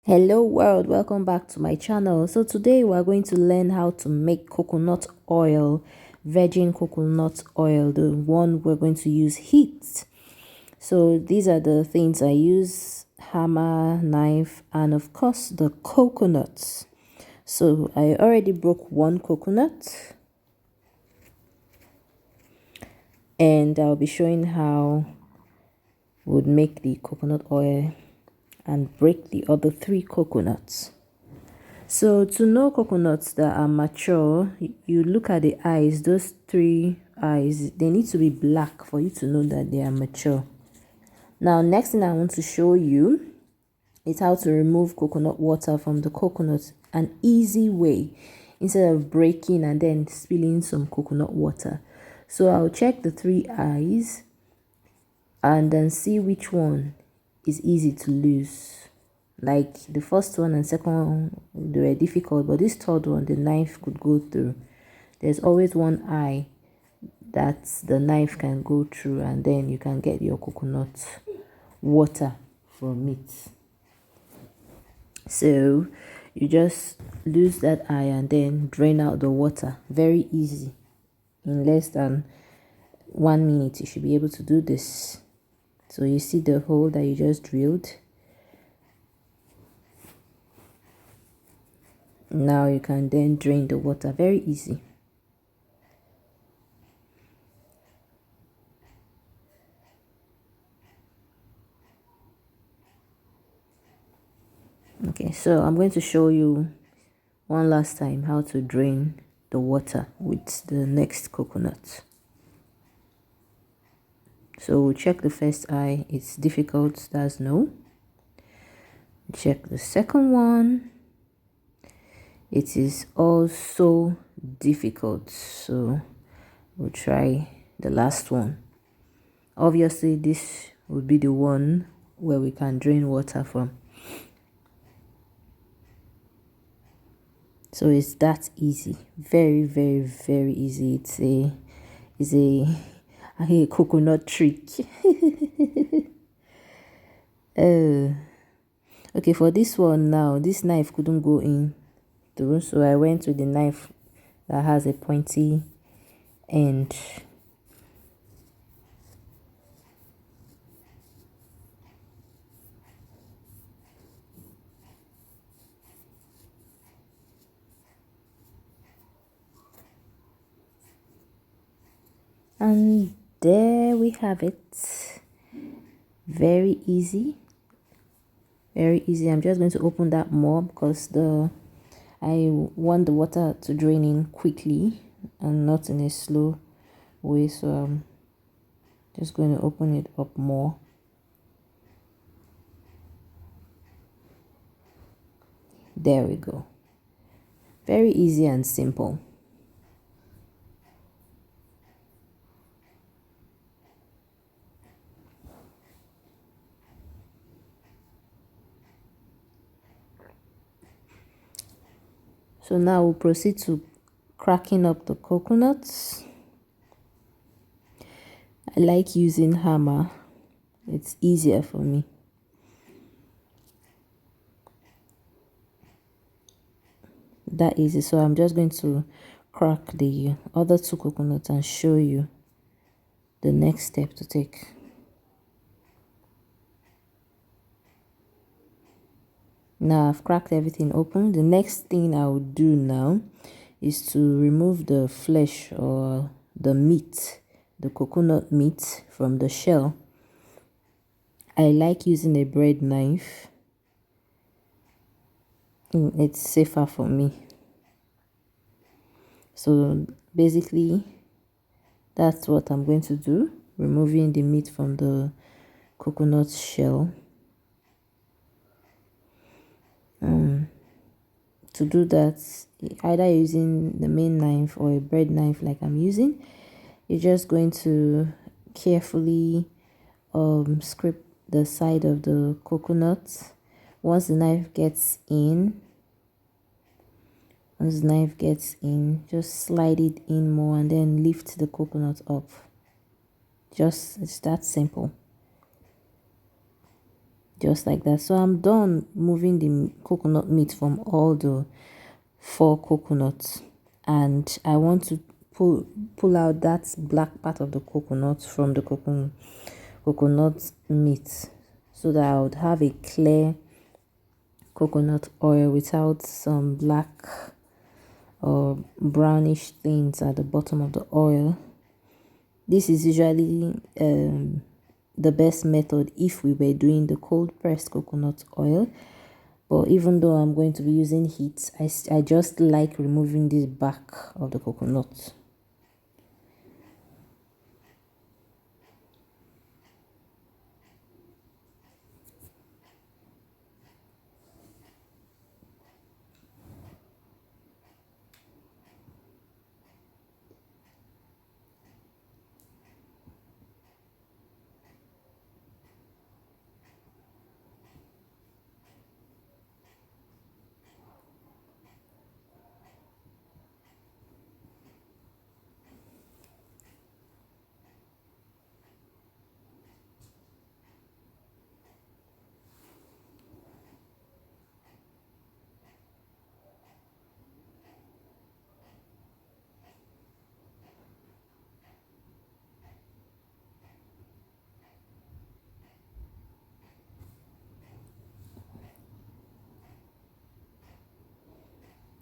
Hello world, welcome back to my channel. So today we are going to learn how to make coconut oil, virgin coconut oil, the one we're going to use heat. So these are the things I use: hammer, knife, and of course the coconuts. So I already broke one coconut and I'll be showing how we would make the coconut oil and break the other 3 coconuts. So to know coconuts that are mature, you look at the eyes. Those 3 eyes, they need to be black for you to know that they are mature. Now, next thing I want to show you is how to remove coconut water from the coconut. An easy way, instead of breaking and then spilling some coconut water. So I'll check the 3 eyes and then see which one is easy to lose. Like the first one and second one, they were difficult, but this third one, the knife could go through. There's always one eye that the knife can go through, and then you can get your coconut water from it. So you just lose that eye and then drain out the water. Very easy. In less than 1 minute, you should be able to do this. So you see the hole that you just drilled. Now you can then drain the water. Very easy. Okay, so I'm going to show you one last time how to drain the water with the next coconut. So we'll check the first eye. It's difficult, that's no. Check the second one. It is also difficult, so we'll try the last one. Obviously this would be the one where we can drain water from. So it's that easy. Very, very, very easy. It's a coconut trick. Okay, for this one now, this knife couldn't go in through, so I went with the knife that has a pointy end. And there we have it. Very easy. Very easy. I'm just going to open that more because I want the water to drain in quickly and not in a slow way, so I'm just going to open it up more. There we go. Very easy and simple. So now we'll proceed to cracking up the coconuts. I like using hammer. It's easier for me. That easy. So I'm just going to crack the other 2 coconuts and show you the next step to take. Now I've cracked everything open. The next thing I will do now is to remove the flesh or the meat, the coconut meat from the shell. I like using a bread knife. It's safer for me. So basically that's what I'm going to do, removing the meat from the coconut shell. To do that, either using the main knife or a bread knife like I'm using, you're just going to carefully scrape the side of the coconut. Once the knife gets in, just slide it in more and then lift the coconut up. It's that simple. just like that. So I'm done moving the coconut meat from all the 4 coconuts, and I want to pull out that black part of the coconut from the coconut meat, so that I would have a clear coconut oil without some black or brownish things at the bottom of the oil. This is usually the best method if we were doing the cold pressed coconut oil, but even though I'm going to be using heat, I just like removing this back of the coconut.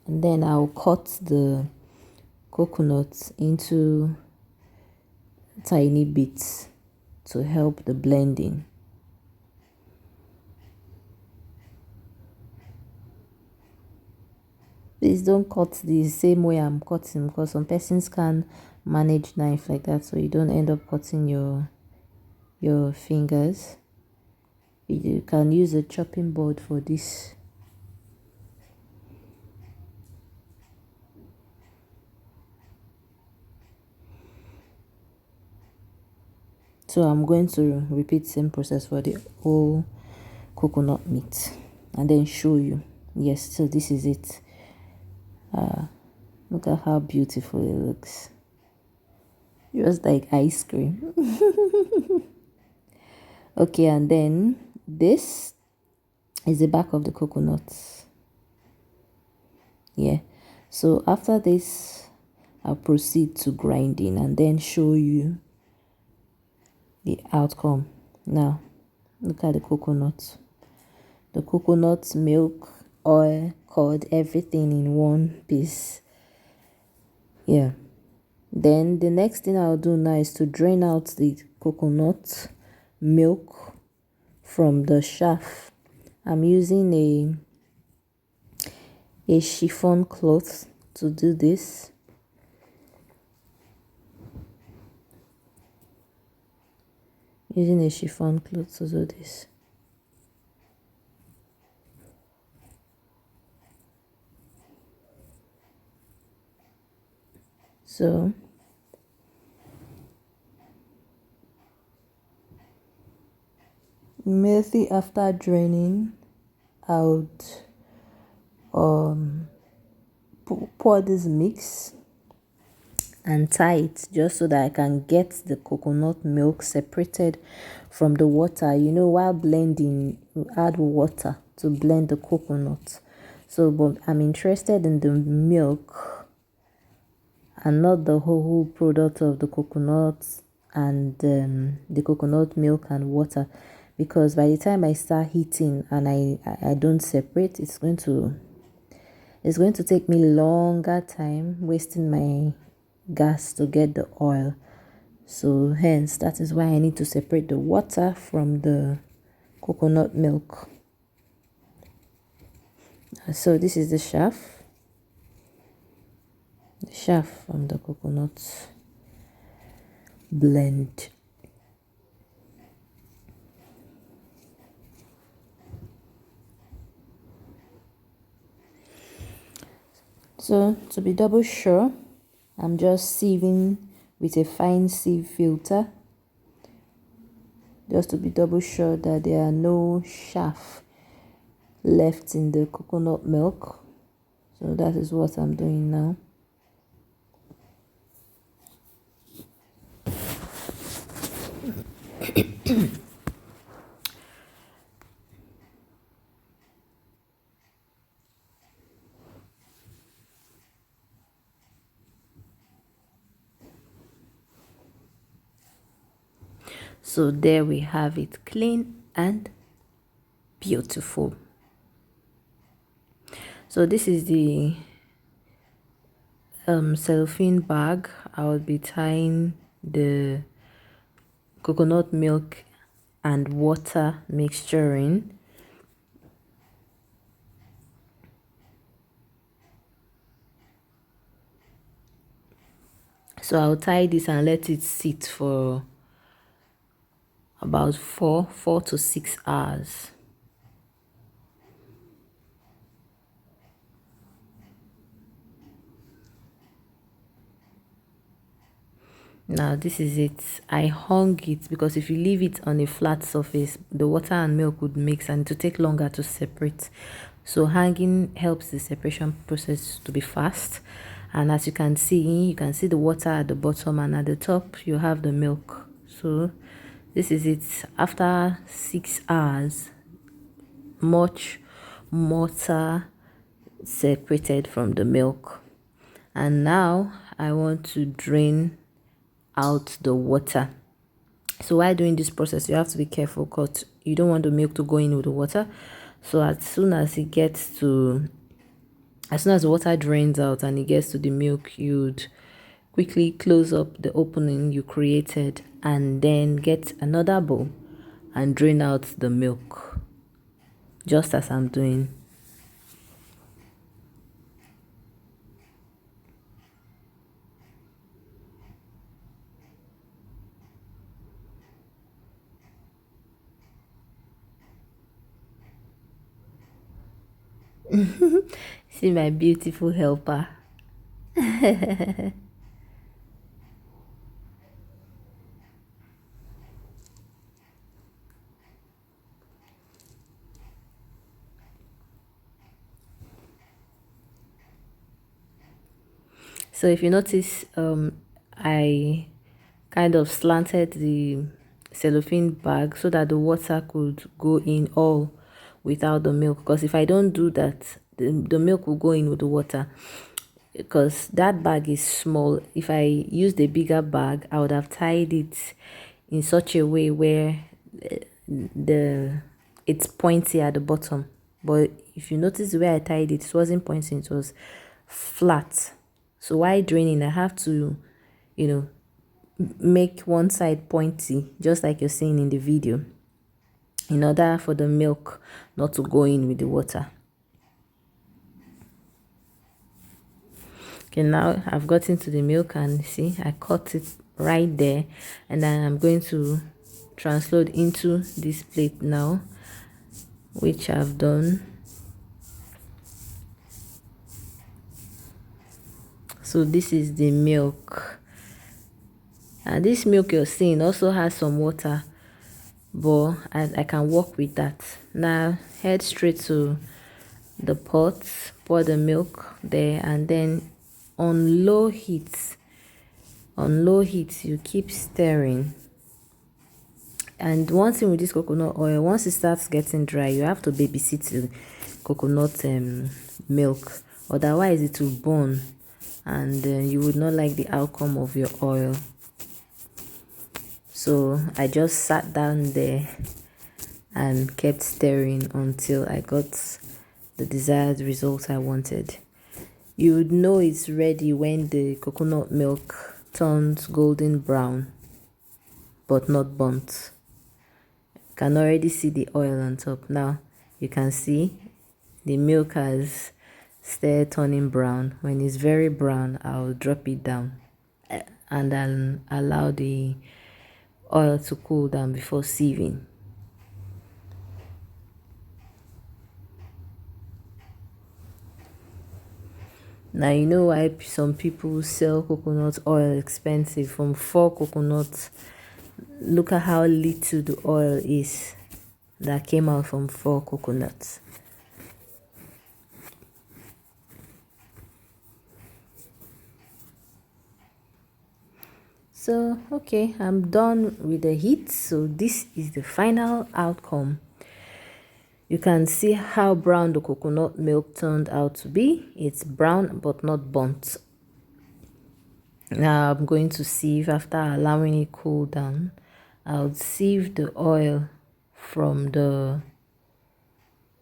And then I'll cut the coconut into tiny bits to help the blending. Please don't cut the same way I'm cutting, because some persons can manage knife like that, so you don't end up cutting your fingers. You can use a chopping board for this. So I'm going to repeat the same process for the whole coconut meat and then show you. Yes, so this is it. Look at how beautiful it looks. Just like ice cream. Okay, and then this is the back of the coconut. Yeah, so after this I'll proceed to grinding and then show you the outcome. Now look at the coconut milk, oil, curd, everything in one piece. Yeah, then the next thing I'll do now is to drain out the coconut milk from the shaft. I'm using a chiffon cloth to do this. Using a chiffon cloth to do this. So immediately after draining, I would pour this mix and tie it, just so that I can get the coconut milk separated from the water. You know, while blending, you add water to blend the coconut. So, but I'm interested in the milk and not the whole product of the coconut and the coconut milk and water, because by the time I start heating and I don't separate, it's going to take me longer time, wasting my gas to get the oil. So hence, that is why I need to separate the water from the coconut milk. So this is the shaft from the coconut blend. So to be double sure, I'm just sieving with a fine sieve filter, just to be double sure that there are no chaff left in the coconut milk. So that is what I'm doing now. So there we have it, clean and beautiful. So this is the cellophane bag. I will be tying the coconut milk and water mixture in. So I'll tie this and let it sit for about 4 to 6 hours. Now this is it. I hung it because if you leave it on a flat surface, the water and milk would mix and it will take longer to separate. So hanging helps the separation process to be fast. And as you can see the water at the bottom, and at the top you have the milk. So this is it. After 6 hours, much water separated from the milk. And now I want to drain out the water. So while doing this process, you have to be careful because you don't want the milk to go in with the water. So as soon as the water drains out and it gets to the milk, you'd quickly close up the opening you created and then get another bowl and drain out the milk, just as I'm doing. See my beautiful helper. So if you notice, I kind of slanted the cellophane bag so that the water could go in all without the milk, because if I don't do that, the milk will go in with the water, because that bag is small. If I used a bigger bag, I would have tied it in such a way where it's pointy at the bottom. But if you notice the way I tied it, it wasn't pointy, it was flat. So while draining, I have to, make one side pointy, just like you're seeing in the video, in order for the milk not to go in with the water. Okay, now I've gotten to the milk and see I cut it right there, and then I'm going to transload into this plate now, which I've done. So this is the milk, and this milk you're seeing also has some water, but I can work with that. Now head straight to the pot, pour the milk there, and then on low heat you keep stirring. And one thing with this coconut oil, once it starts getting dry, you have to babysit the coconut milk, otherwise it will burn and you would not like the outcome of your oil. So I just sat down there and kept stirring until I got the desired result I wanted. You would know it's ready when the coconut milk turns golden brown but not burnt. You can already see the oil on top. Now you can see the milk has started turning brown. When it's very brown, I'll drop it down and then allow the oil to cool down before sieving. Now you know why some people sell coconut oil expensive, from 4 coconuts. Look at how little the oil is that came out from 4 coconuts. So okay, I'm done with the heat. So this is the final outcome. You can see how brown the coconut milk turned out to be. It's brown but not burnt. Now I'm going to sieve after allowing it cool down. I'll sieve the oil from the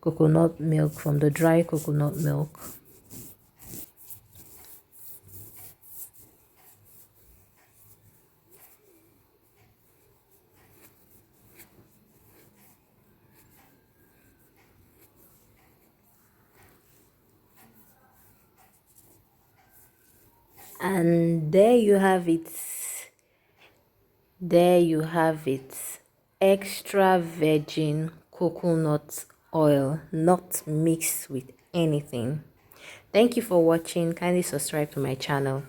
coconut milk, from the dry coconut milk. And there you have it. There you have it. Extra virgin coconut oil, not mixed with anything. Thank you for watching. Kindly subscribe to my channel.